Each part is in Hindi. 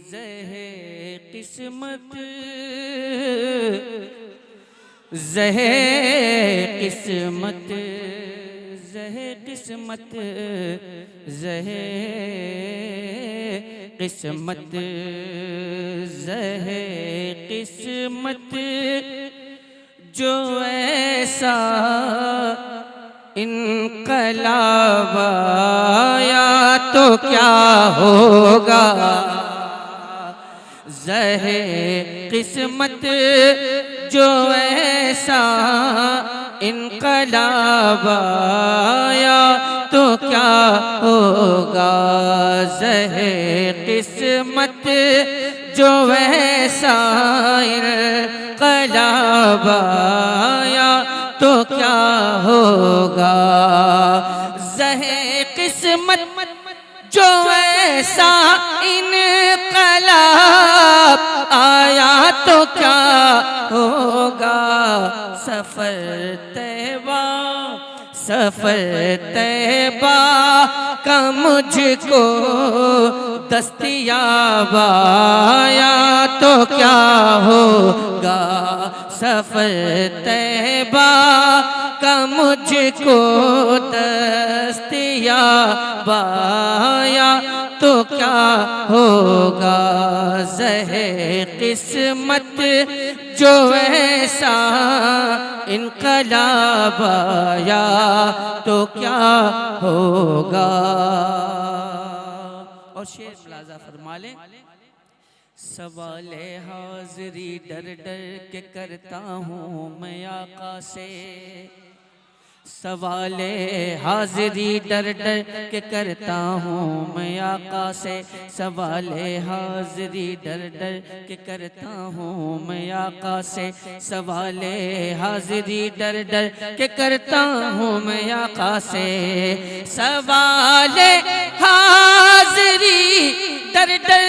ज़हे किस्मत ज़हे किस्मत ज़हे किस्मत ज़हे किस्मत ज़हे किस्मत जो ऐसा इनकलाब आया तो क्या होगा। ज़हे किस्मत जो ऐसा इनकलाब आया तो क्या होगा। ज़हे किस्मत जो ऐसा इनकलाब आया तो क्या होगा। ज़हे किस्मत जो ऐसा इनकलाब आया तो क्या होगा। सफ़र तैबा का मुझको दस्तयाब आया तो क्या होगा। सफ़र तैबा का मुझको दस्तयाब आया तो क्या होगा। ज़हे किस्मत जो ऐसा इनकलाब आया तो क्या होगा। और शेर मुलाज़ा फरमा लें। सवाले हाज़री डर डर के करता हूँ मैं आका से। सवाले हाज़री डर डर के करता हूँ मैं आका से। सवाले हाज़री डर डर के करता हूँ मैं आका से। सवाले हाज़री डर डर के करता हूँ मैं आका से। सवाले हाज़री डर डर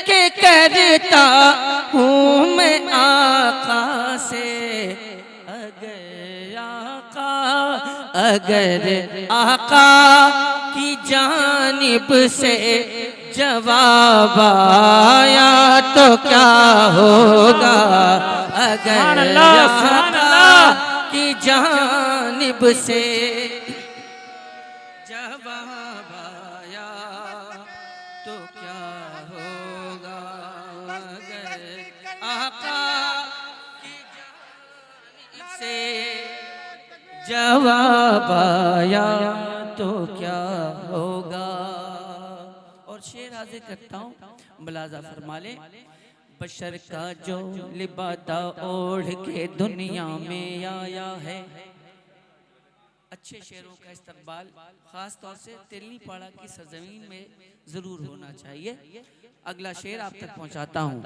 के करता हूँ मैं आका से। अगर आका की जानिब से जवाब आया तो क्या होगा। अगर आका की जानिब से जवाब आया तो क्या होगा। अगर आका की जानिब से जवाब आया तो क्या होगा। और शेर हाजिर करता हूँ, मुलाज़ा फरमा ले। बशर का जो लिबादा ओढ़ के दुनिया में आया है। अच्छे शेरों का इस्तेमाल खास तौर से तेलनी पाड़ा की सरजमीन में जरूर होना चाहिए। अगला शेर आप तक पहुंचाता हूँ।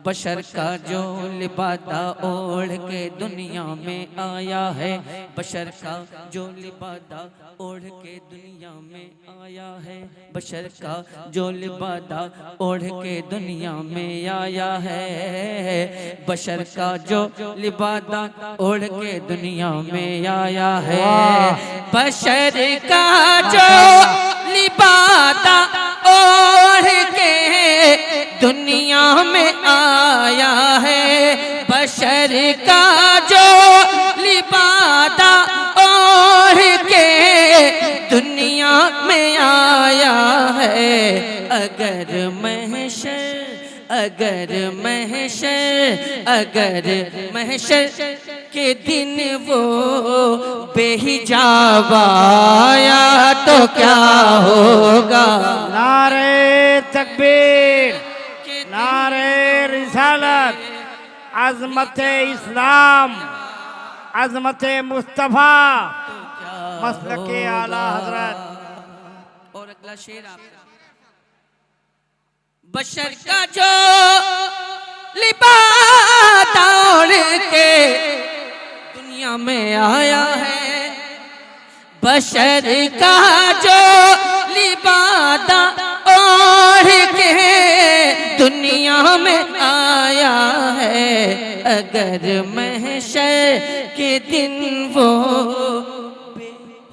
बशर का जो लिबादा ओढ़ के दुनिया में आया है। बशर का जो लिबादा ओढ़ के दुनिया में आया है। बशर का जो लिबादा ओढ़ के दुनिया में आया है। बशर का जो लिबादा ओढ़ के दुनिया में आया है। बशर का जो लिबादा ओढ़ के दुनिया में आया है। बशर का जो लिबादा ओढ़ के दुनिया में आया है। अगर महशर के दिन वो बेहिजाब आया तो क्या होगा। नारे तकबीर, नारे रिसालत, अज़मत इस्लाम, अज़मत मुस्तफ़ा, मसलके आला हज़रत। और अगला शेर आप। बशर का जो लिबादा ओढ़ के दुनिया में आया है। बशर का जो लिबादा ओढ़ के दुनिया में आया है। अगर महशर के दिन वो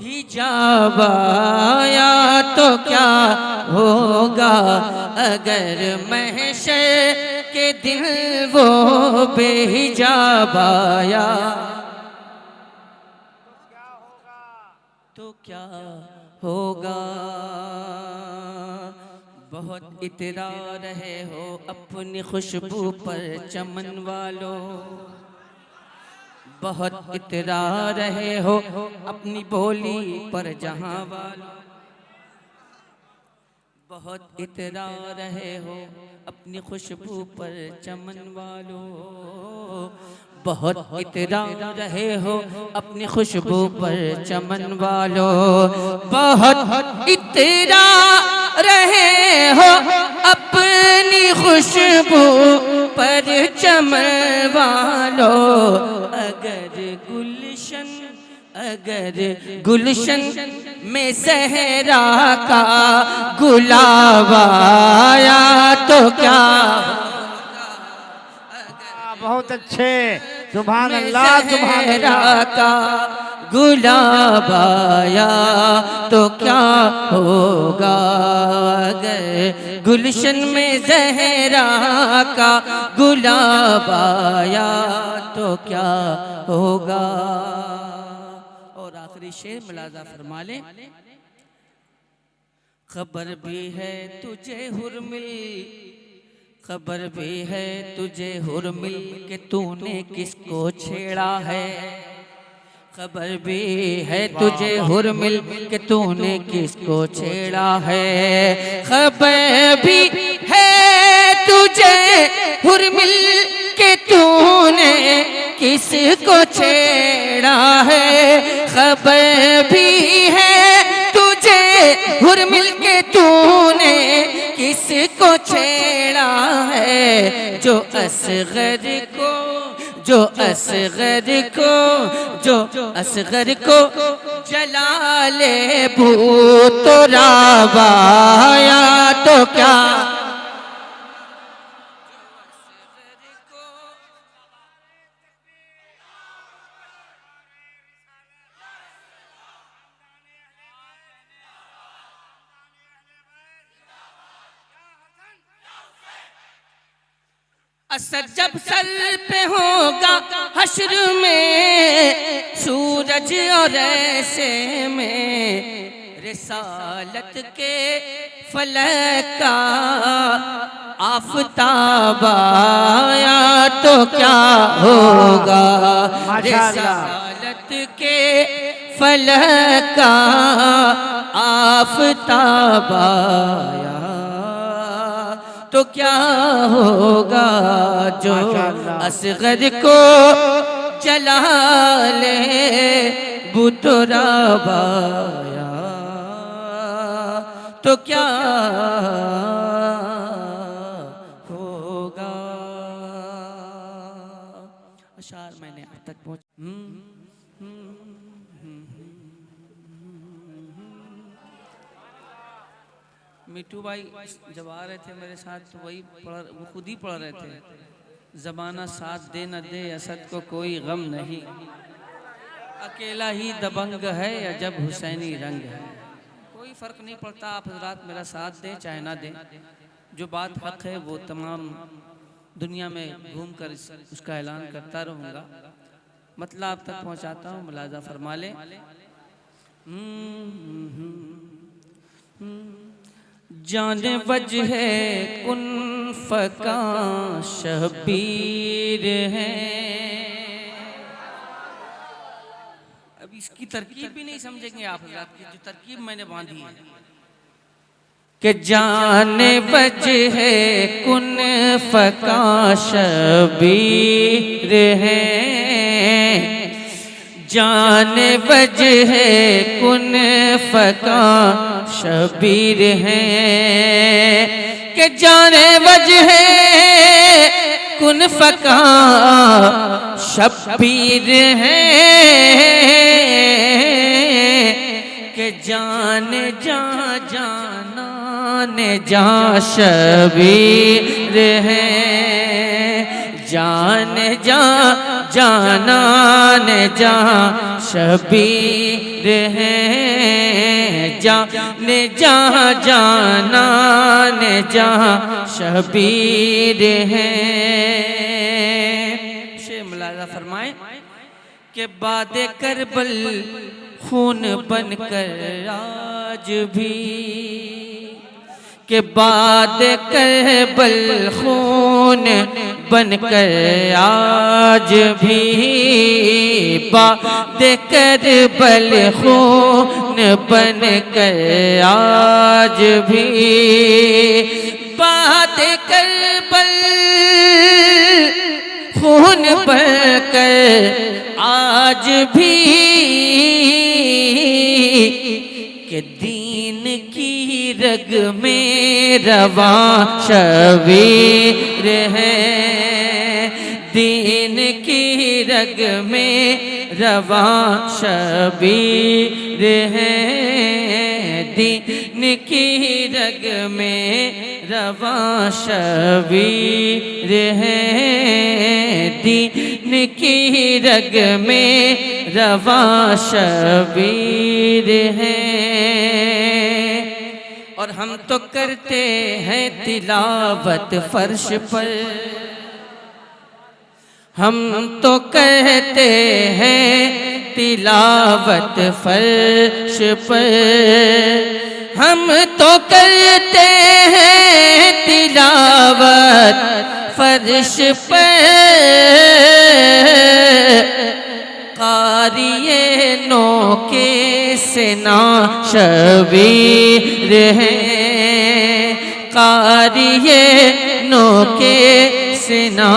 हिजाब आया तो क्या होगा अगर महशर के दिन वो बेहिजाब आया, तो क्या होगा। बहुत इतरा रहे हो अपनी खुशबू पर चमन वालों, बहुत इतरा रहे हो अपनी बोली पर जहां वालों, बहुत इतरा रहे हो अपनी खुशबू पर चमन वालों, बहुत इतरा रहे हो अपनी खुशबू पर चमन वालों, बहुत इतरा रहे हो अपनी खुशबू पर चमन वालों। अगर गुलशन में सहरा का गुलाब आया तो क्या, बहुत अच्छे, सुभान अल्लाह सुभान अल्लाह। का गुलाब आया तो क्या होगा अगर गुलशन में ज़हरा का गुलाब आया तो क्या होगा। और आखिरी शेर मुलाजा फरमा ले। खबर भी है तुझे हुर्मिल, खबर भी है तुझे हुर्मिल के तूने किसको छेड़ा है, खबर भी है तुझे हुर्मिल के तूने किसको छेड़ा है, खबर भी है तुझे हुर्मिल के तूने किसको छेड़ा है, खबर भी है तुझे हुर्मिल के तूने किसको छेड़ा है। जो असगर को जला ले भूत रावाया तो क्या, असर जब सर पे होगा हश्र में सूरज और ऐसे में रिसालत के फलक का आफताब आया तो क्या होगा, रिसालत के फलक का आफताब आया तो क्या होगा। जो असगर को जला ले बुतरा बाया तो क्या होगा। अशार मैंने अब तक पहुंच मिट्टू भाई जब आ रहे थे मेरे साथ तो वो खुद ही पढ़ रहे थे। ज़माना साथ दे न दे असद को कोई गम नहीं, अकेला ही दबंग है या जब हुसैनी रंग है। कोई फ़र्क नहीं पड़ता, आप हजरात मेरा साथ दें चाहे ना दें, जो बात हक है वो तमाम दुनिया में घूम कर उसका ऐलान करता रहूँगा, मतलब आप तक पहुँचाता हूँ। मुलाजा फरमा ले। जाने वजह कुन फका शबीर है। अब इसकी तरकीब भी नहीं समझेंगे आप हज़रात की, जो तरकीब मैंने बांधी है कि जाने वजह कुन फका शबीर है, जाने वजह कुन फका शबीर है, कि जाने वजह कुन फका शबीर है, कि जाने जा जाना जा शबीर है, जान जा जाना ने जा शबीर हैं, जाने जहाँ जाना ने जहाँ शबीर हैं। शेर मुलाजा फरमाए कि बादे करबल खून बनकर आज भी, के बाद करबल खून बनकर आज भी, बाद करबल खून बनकर आज भी, बाद करबल खून बनकर आज भी, के दीन की रग में रवा शबीर है, दीन की रग में रवा शबीर है, दीन की रग में रवा शबीर है, दीन की रग में रवा शबीर है। और हम तो करते हैं तिलावत फर्श पर, हम तो कहते हैं तिलावत फर्श पर, हम तो करते हैं तिलावत फर्श पर, कारिये नो के सेना शबीर हैं, कारिये नो के सेना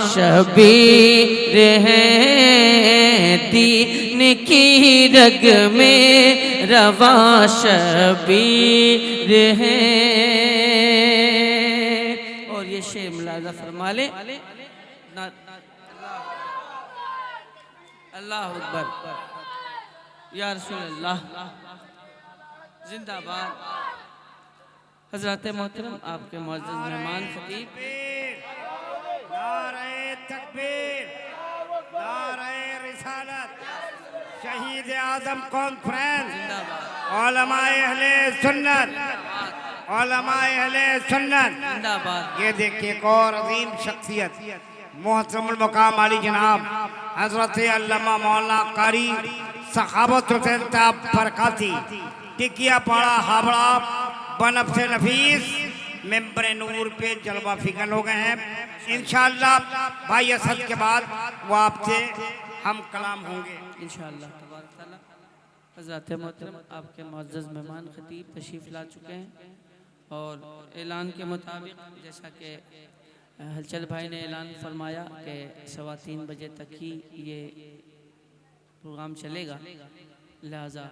शबीर हैं, दीन की रग में रवा शबीर हैं। और ये शेर मुलाजा फरमा ले, अल्लाह अकबर, या रसूल अल्लाह, जिंदाबाद। हजरत मोहतरम आपके मुअज़्ज़ज़ मेहमान खतीब, नारे तकबीर, नारे रिसालत, शहीद आज़म कॉन्फ्रेंस, उलमाए अहले सुन्नत, उलमाए अहले सुन्नत, जिंदाबाद। ये देखिए एक और अजीम शख्सियत मोहतरमुल मकाम आली जनाब हजरत अल्लामा मौलाना कारी सखावत हुसैन साहब बरकाती, टिकिया पाड़ा हावड़ा, बनफ्स नफीस, मेंबर नूर पे जलवा फिकन हो गए हैं। इंशाअल्लाह भाई असद के बाद वो आपसे हम कलाम होंगे इंशाअल्लाह तबारक तआला। हज़रत मोहतरम आपके मुअज़्ज़ज़ मेहमान खतीब तशरीफ़ ला चुके हैं और ऐलान के मुताबिक जैसा कि हलचल भाई ने ऐलान फरमाया कि 3:15 बजे तक ही ये प्रोग्राम चलेगा, लिहाजा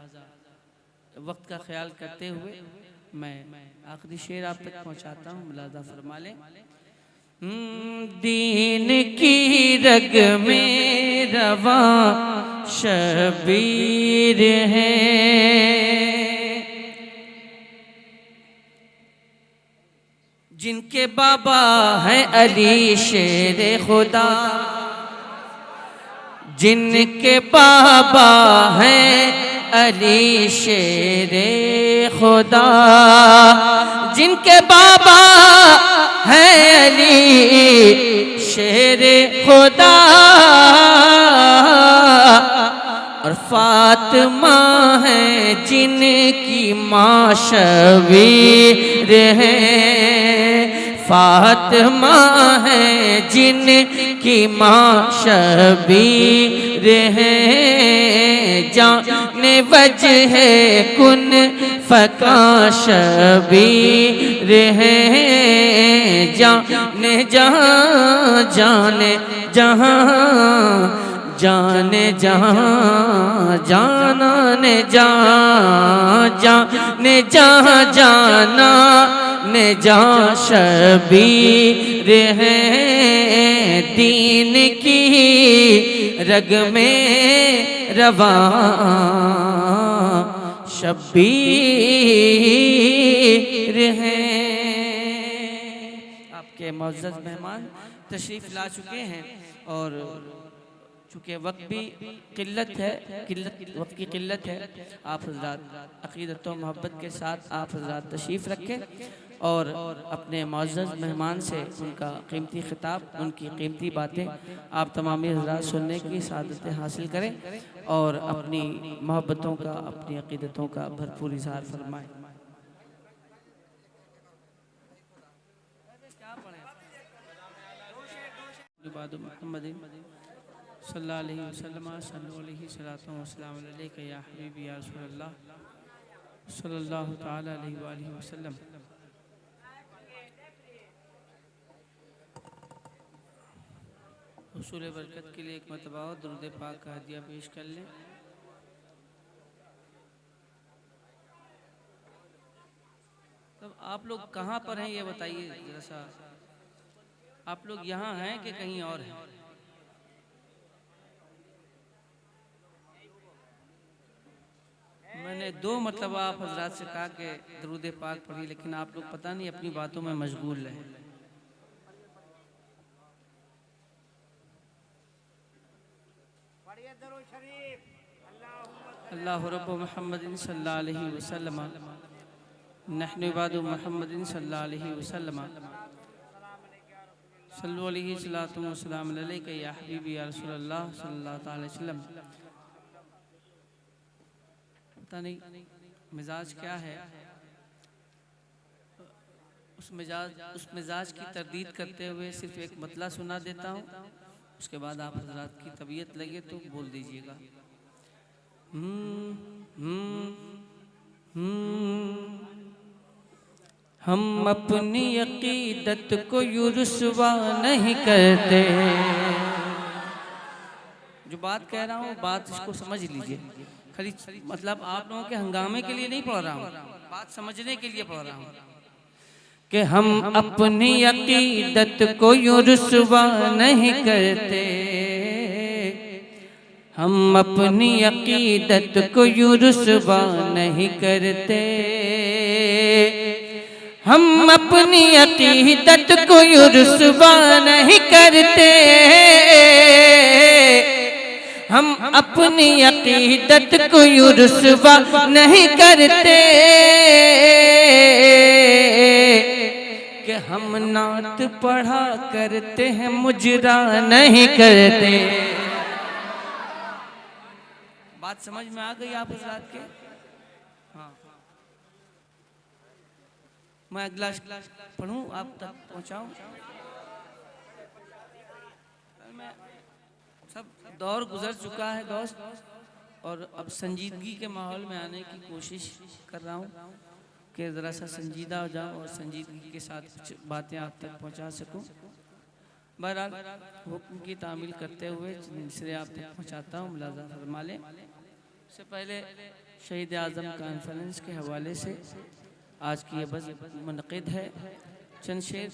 वक्त का ख्याल करते हुए मैं आखिरी शेर आप तक पहुंचाता हूँ, मुलाज़ा फरमा लें। दीन की रग में रवा शबीर है, जिनके बाबा हैं अली शेर खुदा, जिनके बाबा हैं अली शेर खुदा, जिनके बाबा हैं अली शेर खुदा, और फातिमा है जिनकी माँ शबीर है, फातिमा है जिनकी माँ शबीर है, जाने वजह कुन फका शबीर है, जाने जहाँ जाने जहाँ जाने जहाँ जाना ने जहाँ जाने जहाँ जाना ने जहाँ शबीर है, दीन की रग में रवा शबीर है। आपके मुअज़्ज़ज़ मेहमान तशरीफ़ ला चुके हैं और चूँकि वक्त भी किल्लत है, वक्त की किल्लत है, आप हजरात अक़ीदत व मोहब्बत के साथ आप हजरात तशरीफ़ रखें और अपने मुअज़्ज़ज़ मेहमान से उनका कीमती खिताब, उनकी कीमती बातें आप तमामी हजरात सुनने की सादतें हासिल करें और अपनी मोहब्बतों का, अपनी अक़ीदतों का भरपूर इज़हार फरमाएँ। सल्लल्लाहु अलैहि वसल्लम सल्लल्लाहु अलैहि वसल्लम अलैका या हबीबी या रसूलल्लाह सल्लल्लाहु तआला अलैहि व आलिहि वसल्लम। हुसूल बरकत के लिए एक मरतबा और दुरूद पाक का हदिया पेश कर लें। तब आप लोग कहाँ पर हैं ये बताइए जरा सा। आप लोग यहाँ हैं कि कहीं और हैं? मैंने 2 मरतबा आप हजरात से कहा कि दरूद पाक पढ़ी, लेकिन आप लोग पता नहीं अपनी बातों में मशगूल रहे। अल्लाहु रब्बु मुहम्मदिन सल्लल्लाहु अलैहि वसल्लम नहनु इबादु मुहम्मदिन सल्लल्लाहु अलैहि वसल्लम सल्लल्लाहु अलैहि वसल्लम अलैका या हबीबी या रसूलल्लाह सल्लल्लाहु अलैहि वसल्लम। पता नहीं मिजाज क्या है, उस मिजाज की तरदीद करते हुए सिर्फ एक मतला सुना देता हूँ, उसके बाद आप हजरात की तबीयत लगे तो बोल दीजिएगा। हम अपनी अकीदत को यूं रुसवा नहीं करते। जो बात कह रहा हूँ बात इसको समझ लीजिए, खाली मतलब आप लोगों के हंगामे के लिए नहीं पढ़ रहा हूँ, बात समझने के लिए पढ़ रहा हूँ कि हम अपनी अकीदत को यूं रुसवा नहीं करते। हम अपनी अकीदत को यूं रुसवा नहीं करते। हम अपनी अकीदत को यूं रुसवा नहीं करते। हम अपनी अकीदत को यूं रुसवा नहीं करते कि हम नात पढ़ा करते हैं, मुजरा नहीं करते। बात समझ में आ गई आप हज़रात के? हाँ, मैं अगला पढ़ूं आप तक पहुंचाऊं। सब दौर गुजर चुका है दोस्त, और अब संजीदगी के माहौल में आने की कोशिश कर रहा हूँ कि ज़रा सा संजीदा हो जाऊँ और संजीदगी के साथ कुछ बातें आप तक पहुँचा सकूँ। बहरहाल हुक्म की तामील करते हुए जिनसे आप तक पहुँचाता हूँ मुलाज़ा फरमा लें। इससे पहले शहीद आज़म कॉन्फ्रेंस के हवाले से आज की ये बज़ मुनक़िद है, चंद शेर